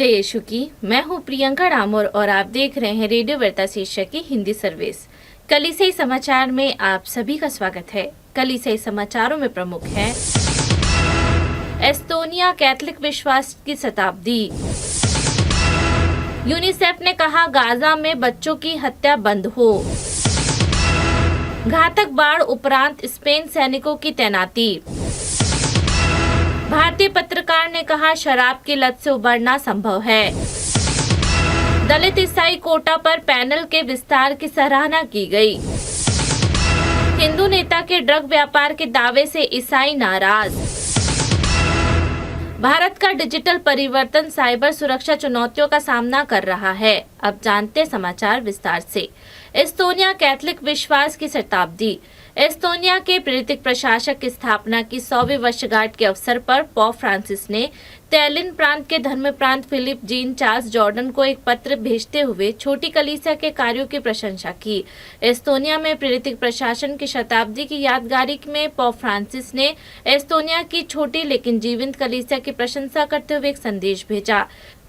जय यीशु की। मैं हूँ प्रियंका डामोर और आप देख रहे हैं रेडियो वार्ता शीर्षक की हिंदी सर्विस। कलीसियाई समाचार में आप सभी का स्वागत है। कलीसियाई समाचारों में प्रमुख है एस्तोनिया कैथोलिक विश्वास की शताब्दी। यूनिसेफ ने कहा गाजा में बच्चों की हत्या बंद हो। घातक बाढ़ उपरांत स्पेन सैनिकों की तैनाती। भारतीय पत्रकार ने कहा शराब की लत से उबरना संभव है। दलित ईसाई कोटा पर पैनल के विस्तार की सराहना की गई। हिंदू नेता के ड्रग व्यापार के दावे से ईसाई नाराज। भारत का डिजिटल परिवर्तन साइबर सुरक्षा चुनौतियों का सामना कर रहा है। अब जानते समाचार विस्तार से। एस्तोनिया कैथोलिक विश्वास की शताब्दी। एस्तोनिया के प्रेरित प्रशासक की स्थापना की 100वीं वर्षगांठ के अवसर पर पोप फ्रांसिस ने तैलिन प्रांत के धर्म प्रांत फिलिप जीन चार्ल्स जॉर्डन को एक पत्र भेजते हुए छोटी कलीसिया के कार्यों की प्रशंसा की। एस्तोनिया में प्रेरित प्रशासन की शताब्दी की यादगारी में पोप फ्रांसिस ने एस्तोनिया की छोटी लेकिन जीवंत कलीसिया की प्रशंसा करते हुए एक संदेश भेजा।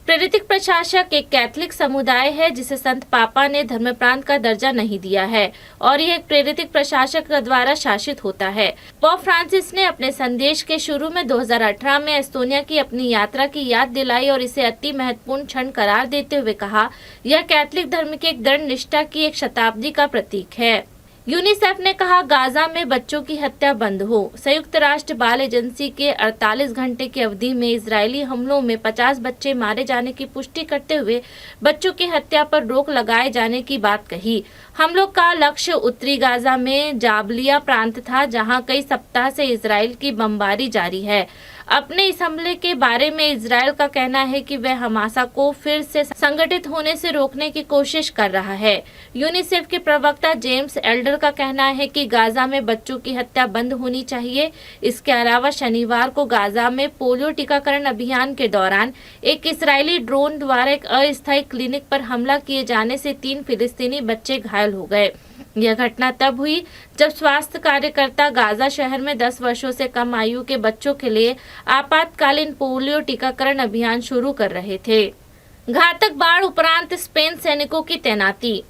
प्रेरित प्रशासक एक कैथोलिक समुदाय है जिसे संत पापा ने धर्म प्रांत का दर्जा नहीं दिया है और यह एक प्रेरित प्रशासक द्वारा शासित होता है। पोप फ्रांसिस ने अपने संदेश के शुरू में 2018 में एस्तोनिया की अपनी यात्रा की याद दिलाई और इसे अति महत्वपूर्ण क्षण करार देते हुए कहा यह कैथोलिक धर्म की एक दृढ़ निष्ठा की एक शताब्दी का प्रतीक है। यूनिसेफ ने कहा गाजा में बच्चों की हत्या बंद हो। संयुक्त राष्ट्र बाल एजेंसी के 48 घंटे की अवधि में इजरायली हमलों में 50 बच्चे मारे जाने की पुष्टि करते हुए बच्चों की हत्या पर रोक लगाए जाने की बात कही। हमलों का लक्ष्य उत्तरी गाजा में जाबलिया प्रांत था जहां कई सप्ताह से इजराइल की बमबारी जारी है। अपने इस हमले के बारे में इजराइल का कहना है कि वह हमासा को फिर से संगठित होने से रोकने की कोशिश कर रहा है। यूनिसेफ के प्रवक्ता जेम्स एल्डर का कहना है कि गाजा में बच्चों की हत्या बंद होनी चाहिए। इसके अलावा शनिवार को गाजा में पोलियो टीकाकरण अभियान के दौरान एक इजरायली ड्रोन द्वारा एक अस्थायी क्लिनिक पर हमला किए जाने से 3 फिलिस्तीनी बच्चे घायल हो गए। यह घटना तब हुई जब स्वास्थ्य कार्यकर्ता गाजा शहर में 10 वर्षों से कम आयु के बच्चों के लिए आपातकालीन पोलियो टीकाकरण अभियान शुरू कर रहे थे। घातक बाढ़ उपरांत स्पेन सैनिकों की तैनाती।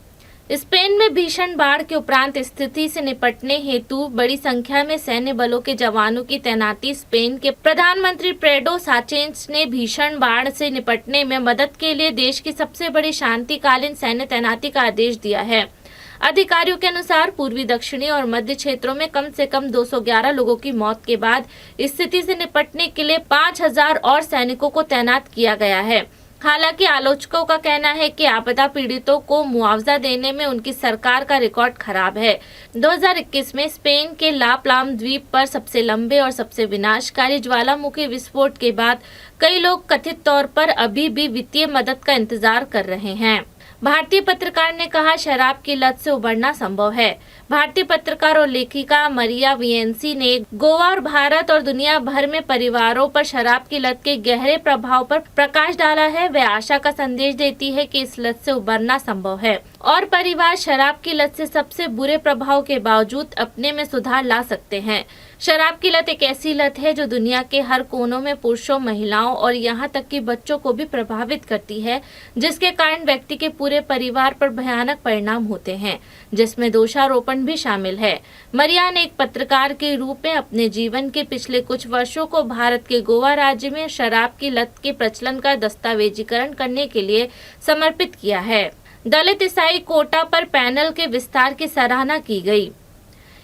स्पेन में भीषण बाढ़ के उपरांत स्थिति से निपटने हेतु बड़ी संख्या में सैन्य बलों के जवानों की तैनाती स्पेन के प्रधानमंत्री पेड्रो साnchez ने भीषण बाढ़ से निपटने में मदद के लिए देश की सबसे बड़ी शांतिकालीन सैन्य तैनाती का आदेश दिया है। अधिकारियों के अनुसार पूर्वी, दक्षिणी और मध्य क्षेत्रों में कम से कम 211 लोगों की मौत के बाद स्थिति से निपटने के लिए 5000 और सैनिकों को तैनात किया गया है। हालांकि आलोचकों का कहना है कि आपदा पीड़ितों को मुआवजा देने में उनकी सरकार का रिकॉर्ड खराब है। 2021 में स्पेन के ला प्लाम द्वीप पर सबसे लंबे और सबसे विनाशकारी ज्वालामुखी विस्फोट के बाद कई लोग कथित तौर पर अभी भी वित्तीय मदद का इंतजार कर रहे हैं। भारतीय पत्रकार ने कहा शराब की लत से उबरना संभव है। भारतीय पत्रकार और लेखिका मरिया वियेंसी ने गोवा और भारत और दुनिया भर में परिवारों पर शराब की लत के गहरे प्रभाव पर प्रकाश डाला है। वह आशा का संदेश देती है कि इस लत से उबरना संभव है और परिवार शराब की लत से सबसे बुरे प्रभाव के बावजूद अपने में सुधार ला सकते हैं। शराब की लत एक ऐसी लत है जो दुनिया के हर कोनों में पुरुषों, महिलाओं और यहाँ तक कि बच्चों को भी प्रभावित करती है, जिसके कारण व्यक्ति के पूरे परिवार पर भयानक परिणाम होते हैं, जिसमें दोषारोपण भी शामिल है। मरिया ने एक पत्रकार के रूप में अपने जीवन के पिछले कुछ वर्षों को भारत के गोवा राज्य में शराब की लत के प्रचलन का दस्तावेजीकरण करने के लिए समर्पित किया है। दलित ईसाई कोटा पर पैनल के विस्तार की सराहना की गई।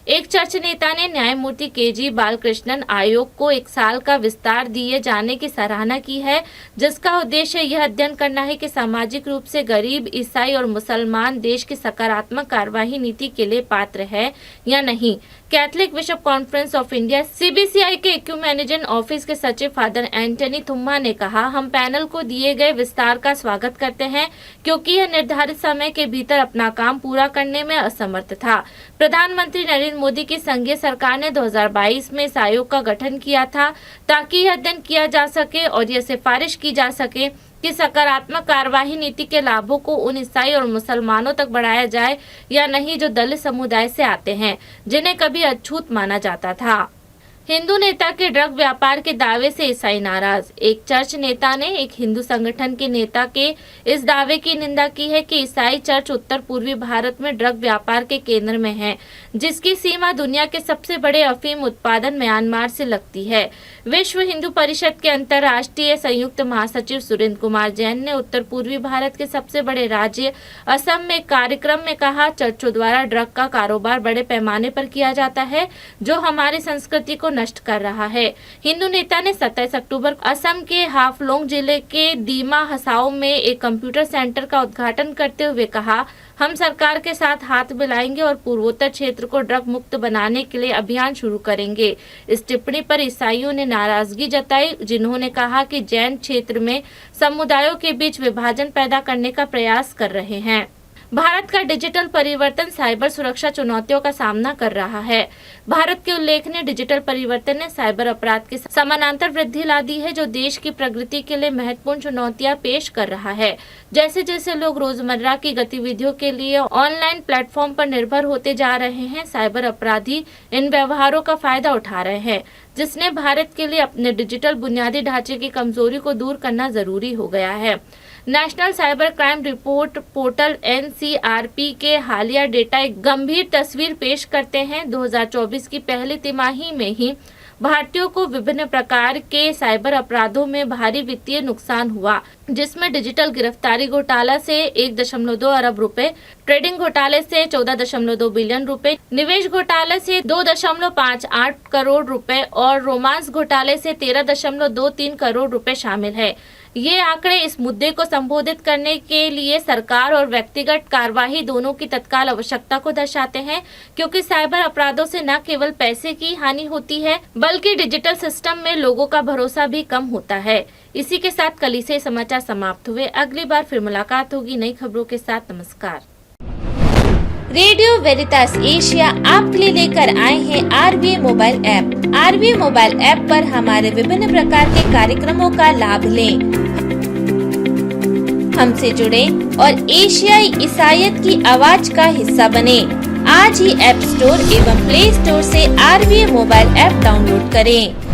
एक चर्च नेता ने न्यायमूर्ति केजी बालकृष्णन आयोग को 1 साल का विस्तार दिए जाने की सराहना की है, जिसका उद्देश्य यह अध्ययन करना है कि सामाजिक रूप से गरीब ईसाई और मुसलमान देश की सकारात्मक कार्यवाही नीति के लिए पात्र है या नहीं। Catholic bishop conference of India CBCI के इक्यूमेनिजन ऑफिस के सचिव फादर एंटनी थुम्मा ने कहा, हम पैनल को दिए गए विस्तार का स्वागत करते हैं क्योंकि यह निर्धारित समय के भीतर अपना काम पूरा करने में असमर्थ था। प्रधानमंत्री नरेंद्र मोदी की संघीय सरकार ने 2022 में इस आयोग का गठन किया था ताकि यह अध्ययन किया जा सके और यह सिफारिश की जा सके कि सकारात्मक कार्यवाही नीति के लाभों को उन ईसाई और मुसलमानों तक बढ़ाया जाए या नहीं जो दलित समुदाय से आते हैं, जिन्हें कभी अछूत माना जाता था। हिंदू नेता के ड्रग व्यापार के दावे से ईसाई नाराज। एक चर्च नेता ने एक हिंदू संगठन के नेता के इस दावे की निंदा की है कि ईसाई चर्च उत्तर पूर्वी भारत में ड्रग व्यापार के केंद्र में है, जिसकी सीमा दुनिया के सबसे बड़े अफीम उत्पादन म्यांमार से लगती है। विश्व हिंदू परिषद के अंतर्राष्ट्रीय संयुक्त महासचिव सुरेंद्र कुमार जैन ने उत्तर पूर्वी भारत के सबसे बड़े राज्य असम में कार्यक्रम में कहा, चर्चों द्वारा ड्रग का कारोबार बड़े पैमाने पर किया जाता है, जो हमारी संस्कृति को नष्ट कर रहा है। हिंदू नेता ने 27 अक्टूबर असम के हाफलोंग जिले के दीमा हसाओ में एक कंप्यूटर सेंटर का उद्घाटन करते हुए कहा, हम सरकार के साथ हाथ मिलाएंगे और पूर्वोत्तर क्षेत्र को ड्रग मुक्त बनाने के लिए अभियान शुरू करेंगे। इस टिप्पणी पर ईसाइयों ने नाराजगी जताई, जिन्होंने कहा कि जैन क्षेत्र में समुदायों के बीच विभाजन पैदा करने का प्रयास कर रहे हैं। भारत का डिजिटल परिवर्तन साइबर सुरक्षा चुनौतियों का सामना कर रहा है। भारत के उल्लेखनीय डिजिटल परिवर्तन ने साइबर अपराध की समानांतर वृद्धि ला दी है, जो देश की प्रगति के लिए महत्वपूर्ण चुनौतियां पेश कर रहा है। जैसे जैसे लोग रोजमर्रा की गतिविधियों के लिए ऑनलाइन प्लेटफॉर्म पर निर्भर होते जा रहे हैं, साइबर अपराधी इन व्यवहारों का फायदा उठा रहे हैं, जिसने भारत के लिए अपने डिजिटल बुनियादी ढांचे की कमजोरी को दूर करना जरूरी हो गया है। National cyber crime report portal NCRP के हालिया डेटा एक गंभीर तस्वीर पेश करते हैं। 2024 की पहली तिमाही में ही भारतीयों को विभिन्न प्रकार के साइबर अपराधों में भारी वित्तीय नुकसान हुआ, जिसमें डिजिटल गिरफ्तारी घोटाला से 1.2 अरब रुपए, ट्रेडिंग घोटाले से 14.2 बिलियन रुपए, निवेश घोटाले से 2.58 करोड़ रुपए और रोमांस घोटाले से 13.23 करोड़ रुपए शामिल है। ये आंकड़े इस मुद्दे को संबोधित करने के लिए सरकार और व्यक्तिगत कार्यवाही दोनों की तत्काल आवश्यकता को दर्शाते हैं, क्योंकि साइबर अपराधों से न केवल पैसे की हानि होती है, बल्कि डिजिटल सिस्टम में लोगों का भरोसा भी कम होता है। इसी के साथ कल से समाचार समाप्त हुए। अगली बार फिर मुलाकात होगी नई खबरों के साथ। नमस्कार। रेडियो वेरितास एशिया आपके लिए लेकर आए हैं RVA mobile app. RVA mobile app पर हमारे विभिन्न प्रकार के कार्यक्रमों का लाभ लें, हमसे जुड़े और एशियाई ईसाईयत की आवाज का हिस्सा बने। आज ही ऐप स्टोर एवं प्ले स्टोर से RVA मोबाइल ऐप डाउनलोड करें।